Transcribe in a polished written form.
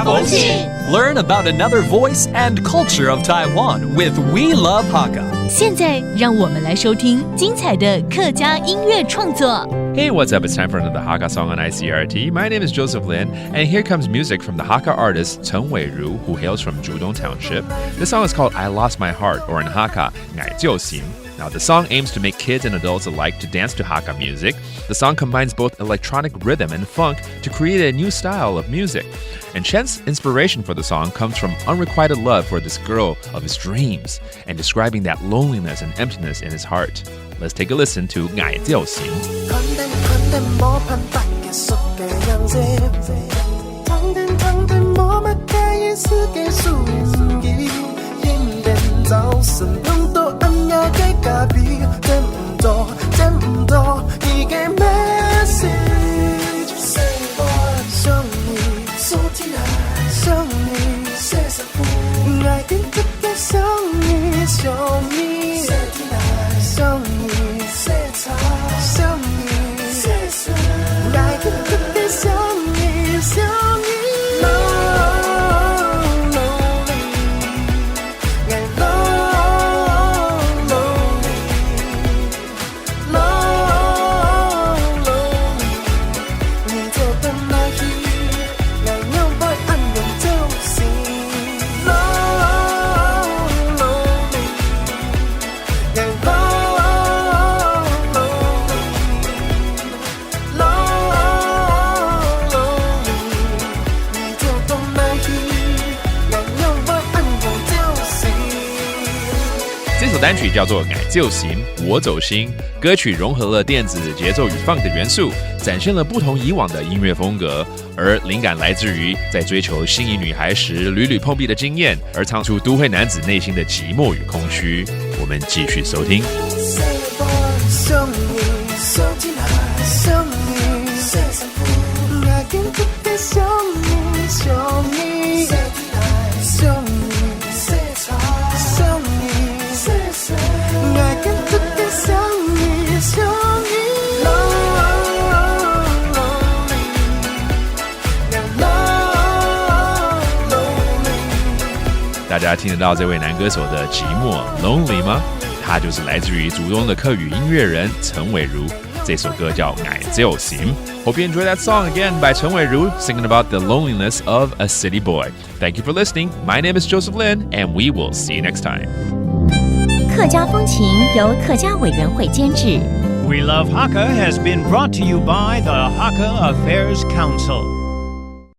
风情 Learn about another voice and culture of Taiwan with We Love Hakka. 现在让我们来收听精彩的客家音乐创作。Hey, what's up? It's time for another Hakka song on ICRT. My name is Joseph Lin, and here comes music from the Hakka artist Chen Weiru, who hails from Zhudong Township. This song is called I Lost My Heart, or in Hakka, Ngai Jiu Xin. Now, the song aims to make kids and adults alike to dance to Hakka music. The song combines both electronic rhythm and funk to create a new style of music. And Chen's inspiration for the song comes from unrequited love for this girl of his dreams and describing that loneliness and emptiness in his heart. Let's take a listen to 愛就行 这首单曲叫做《愛就行我走心》，歌曲融合了电子节奏与 funk 的元素，展现了不同以往的音乐风格，而灵感来自于在追求心仪女孩时屡屡碰壁的经验，而唱出都会男子内心的寂寞与空虚。我们继续收听。大家听得到这位男歌手的寂寞 lonely 吗？他就是来自于竹东的客语音乐人陈伟如。这首歌叫《愛就行》。Hope you enjoy that song again by Chen Weiru singing about the loneliness of a city boy. Thank you for listening. My name is Joseph Lin, and we will see you next time. 客家风情由客家委员会监制。We Love Hakka has been brought to you by the Hakka Affairs Council.